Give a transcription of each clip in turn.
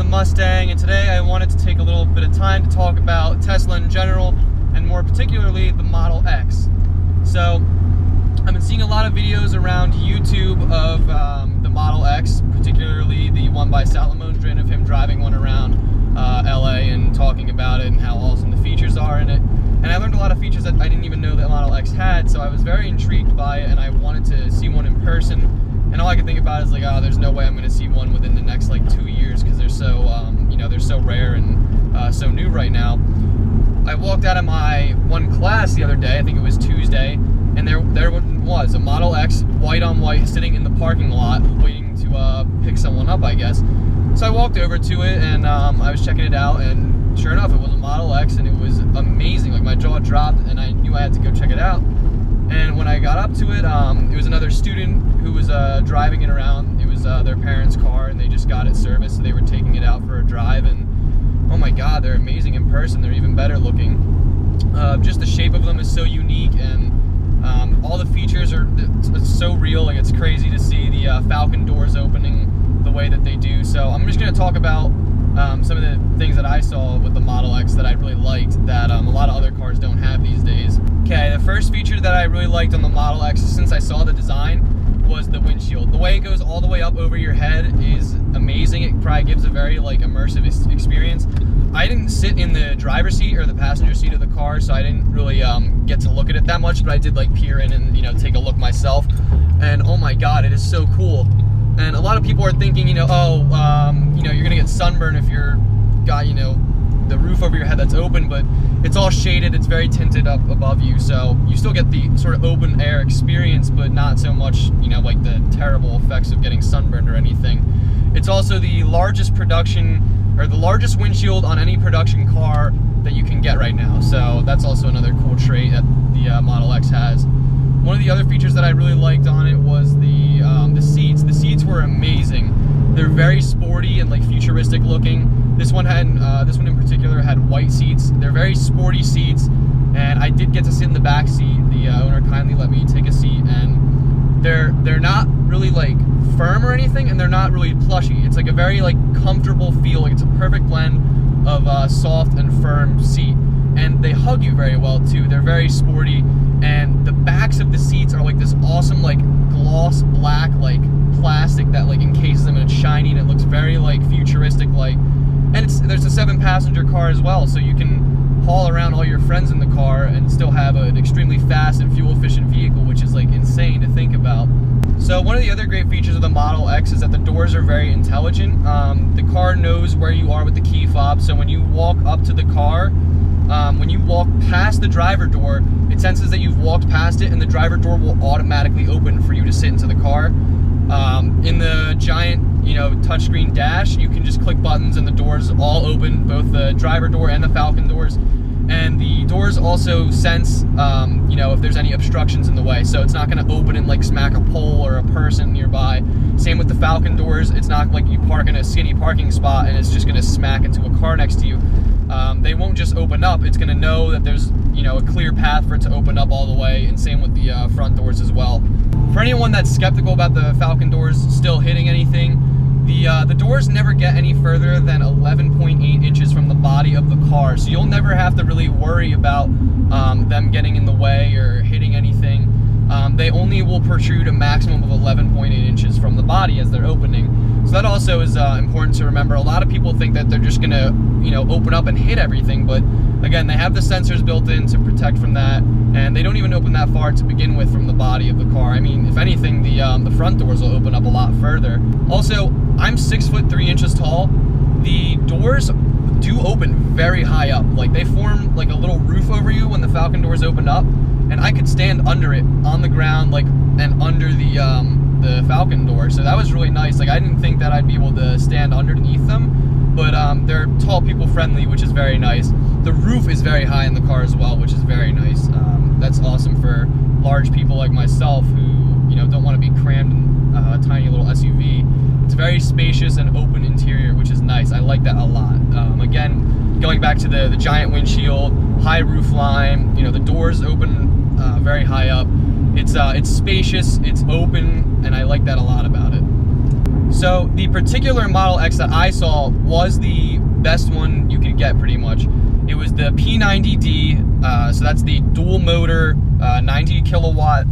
Mustang, and today I wanted to take a little bit of time to talk about Tesla in general, and more particularly the Model X. So I've been seeing a lot of videos around YouTube of the Model X, particularly the one by Salomondrin of him driving one around LA and talking about it and how awesome the features are in it. And I learned a lot of features that I didn't even know that Model X had, so I was very intrigued by it and I wanted to see one in person. And all I could think about is like, oh, there's no way I'm going to see one within the next like 2 years because they're so, they're so rare and so new right now. I walked out of my one class the other day, I think it was Tuesday, and there was a Model X, white on white, sitting in the parking lot waiting to pick someone up, I guess. So I walked over to it and I was checking it out, and sure enough, it was a Model X, and it was amazing. Like, my jaw dropped, and I knew I had to go check it out. And when I got up to it, it was another student who was driving it around. It was their parents' car, and they just got it serviced, so they were taking it out for a drive. And oh my God, they're amazing in person. They're even better looking. Just the shape of them is so unique, and all the features are it's so real. Like, it's crazy to see the Falcon doors opening the way that they do. So I'm just going to talk about some of the things that I saw with the Model X that I really liked that a lot of other cars don't have these days. Okay, the first feature that I really liked on the Model X, since I saw the design, was the windshield. The way it goes all the way up over your head is amazing. It probably gives a very like immersive experience. I didn't sit in the driver's seat or the passenger seat of the car, so I didn't really get to look at it that much, but I did like peer in and take a look myself. And oh my God, it is so cool. And a lot of people are thinking, you're gonna get sunburn if you're got the roof over your head that's open, but it's all shaded, it's very tinted up above you, so you still get the sort of open air experience, but not so much, like the terrible effects of getting sunburned or anything. It's also the largest largest windshield on any production car that you can get right now, so that's also another cool trait that the Model X has. One of the other features that I really liked on it was the seats. The seats were amazing. They're very sporty and like futuristic looking. This one in particular had white seats. They're very sporty seats, and I did get to sit in the back seat. The owner kindly let me take a seat, and they're not really like firm or anything, and they're not really plushy. It's like a very like comfortable feel. Like, it's a perfect blend of soft and firm seat, and they hug you very well too. They're very sporty, and the backs of the seats are like this awesome like gloss black like plastic that like encases them, and it's shiny, and it looks very like futuristic like. And there's a 7-passenger car as well, so you can haul around all your friends in the car and still have an extremely fast and fuel-efficient vehicle, which is like insane to think about. So one of the other great features of the Model X is that the doors are very intelligent. The car knows where you are with the key fob, so when you walk up to the car, when you walk past the driver door, it senses that you've walked past it, and the driver door will automatically open for you to sit into the car. In the giant touchscreen dash, you can just click buttons and the doors all open, both the driver door and the Falcon doors. And the doors also sense if there's any obstructions in the way, so it's not going to open and like smack a pole or a person nearby. Same with the Falcon doors. It's not like you park in a skinny parking spot and it's just going to smack into a car next to you. They won't just open up. It's going to know that there's a clear path for it to open up all the way, and same with the front doors as well. For anyone that's skeptical about the Falcon doors still hitting anything, the doors never get any further than 11.8 inches from the body of the car, so you'll never have to really worry about them getting in the way or hitting anything. They only will protrude a maximum of 11.8 inches from the body as they're opening. So that also is important to remember. A lot of people think that they're just gonna, open up and hit everything, but again, they have the sensors built in to protect from that, and they don't even open that far to begin with from the body of the car. I mean, if anything, the front doors will open up a lot further. Also, I'm 6'3" tall. The doors do open very high up. Like, they form like a little roof over you when the Falcon doors open up, and I could stand under it on the ground, like, and under the Falcon door. So that was really nice. Like, I didn't think that I'd be able to stand underneath them, but they're tall people friendly, which is very nice. The roof is very high in the car as well, which is very nice. That's awesome for large people like myself who don't want to be crammed in a tiny little SUV. It's very spacious and open interior, which is nice. I like that a lot. Again, going back to the giant windshield, high roof line, the doors open very high up. It's spacious, it's open, and I like that a lot about it. So the particular Model X that I saw was the best one you could get pretty much. It was the P90D, so that's the dual motor 90 kilowatt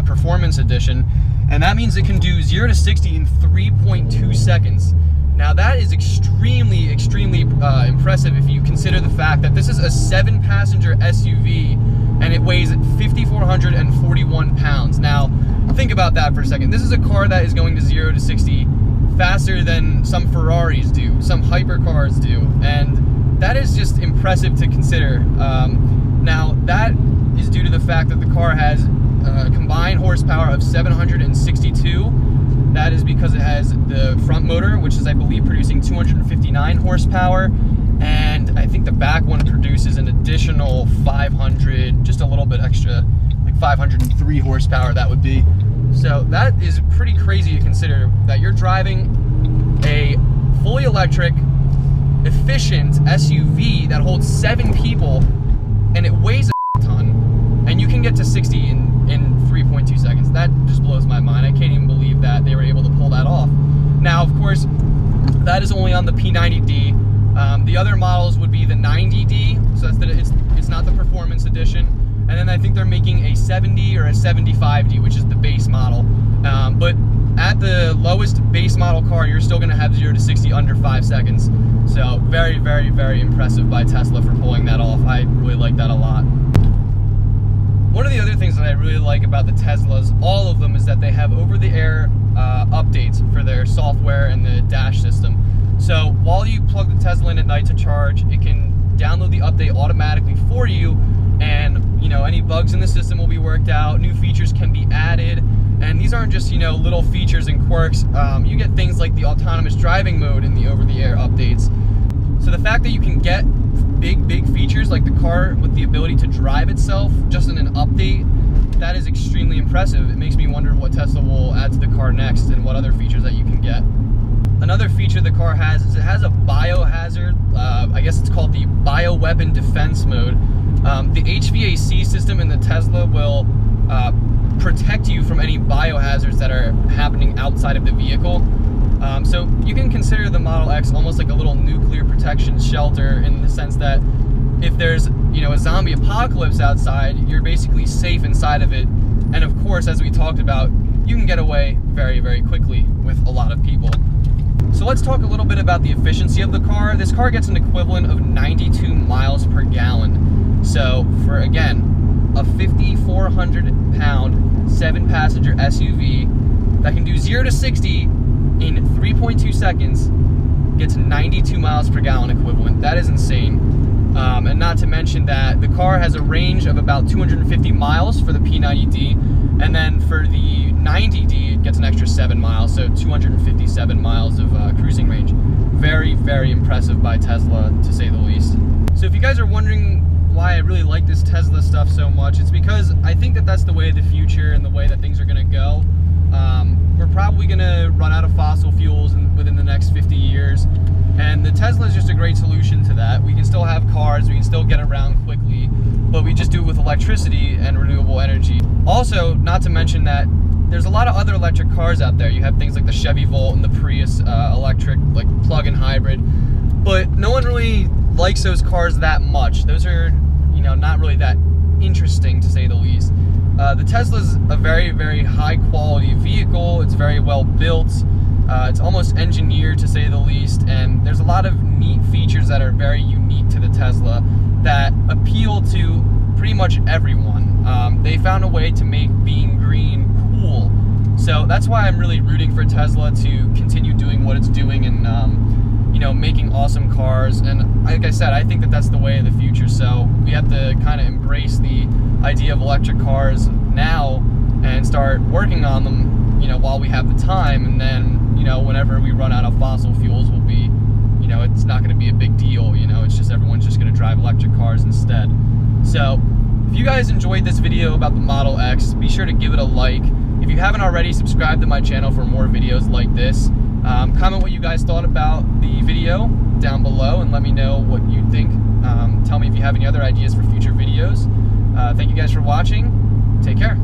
performance edition, and that means it can do 0 to 60 in 3.2 seconds. Now that is extremely impressive if you consider the fact that this is a 7-passenger SUV and it weighs 5,441 pounds. Now think about that for a second. This is a car that is going to 0 to 60 faster than some Ferraris do, some hypercars do, and that is just impressive to consider. Now that is due to the fact that the car has a combined horsepower of 762. That is because it has the front motor, which is, I believe, producing 259 horsepower, and I think the back one produces an additional 500, just a little bit extra, like 503 horsepower that would be. So that is pretty crazy to consider, that you're driving a fully electric, efficient SUV that holds 7 people, and it weighs a ton, and you can get to 60 in 3.2 seconds. That just blows my mind. I can't even believe that they were able to pull that off. Now, of course, that is only on the P90D. The other models would be the 90D, so it's not the performance edition. And then I think they're making a 70 or a 75D, which is the base model. But at the lowest base model car, you're still going to have 0 to 60 under 5 seconds. So very impressive by Tesla for pulling that off. I really like that a lot. One of the other things that I really like about the Teslas, all of them, is that they have over-the-air updates for their software and the dash system. So while you plug the Tesla in at night to charge, it can download the update automatically for you, and any bugs in the system will be worked out, new features can be added, and these aren't just little features and quirks. You get things like the autonomous driving mode in the over-the-air updates. So the fact that you can get big features like the car with the ability to drive itself just in an update, that is extremely impressive. It makes me wonder what Tesla will add to the car next and what other features that you can get. Another feature the car has is it has a biohazard, I guess it's called the bioweapon defense mode. The HVAC system in the Tesla will protect you from any biohazards that are happening outside of the vehicle. So you can consider the Model X almost like a little nuclear protection shelter, in the sense that if there's a zombie apocalypse outside, you're basically safe inside of it. And of course, as we talked about, you can get away very quickly with a lot of people. So let's talk a little bit about the efficiency of the car. This car gets an equivalent of 92 miles per gallon. So for, again, a 5,400 pound 7-passenger SUV that can do 0 to 60 in 3.2 seconds gets 92 miles per gallon equivalent. That is insane. And not to mention that the car has a range of about 250 miles for the P90D, and then for the 90D it gets an extra 7 miles, so 257 miles of cruising range. Very impressive by Tesla, to say the least. So if you guys are wondering why I really like this Tesla stuff so much, it's because I think that that's the way of the future and the way that things are going to go. We're probably going to run out of fossil fuels within the next 50 years, and the Tesla is just a great solution to that. We can still have cars, we can still get around quickly, but we just do it with electricity and renewable energy. Also, not to mention that there's a lot of other electric cars out there. You have things like the Chevy Volt and the Prius electric, like plug-in hybrid, but no one really likes those cars that much. Those are, not really that interesting, to say the least. The Tesla's a very high quality vehicle. It's very well built. It's almost engineered, to say the least, and there's a lot of neat features that are very unique to the Tesla that appeal to pretty much everyone. They found a way to make being green cool. So that's why I'm really rooting for Tesla to continue doing what it's doing and making awesome cars. And like I said, I think that that's the way of the future. So we have to kind of embrace the idea of electric cars now and start working on them, while we have the time. And then, whenever we run out of fossil fuels, we'll be, it's not going to be a big deal. It's just everyone's just going to drive electric cars instead. So if you guys enjoyed this video about the Model X, be sure to give it a like. If you haven't already, subscribe to my channel for more videos like this. Comment what you guys thought about the video down below and let me know what you think. Tell me if you have any other ideas for future videos. Thank you guys for watching. Take care.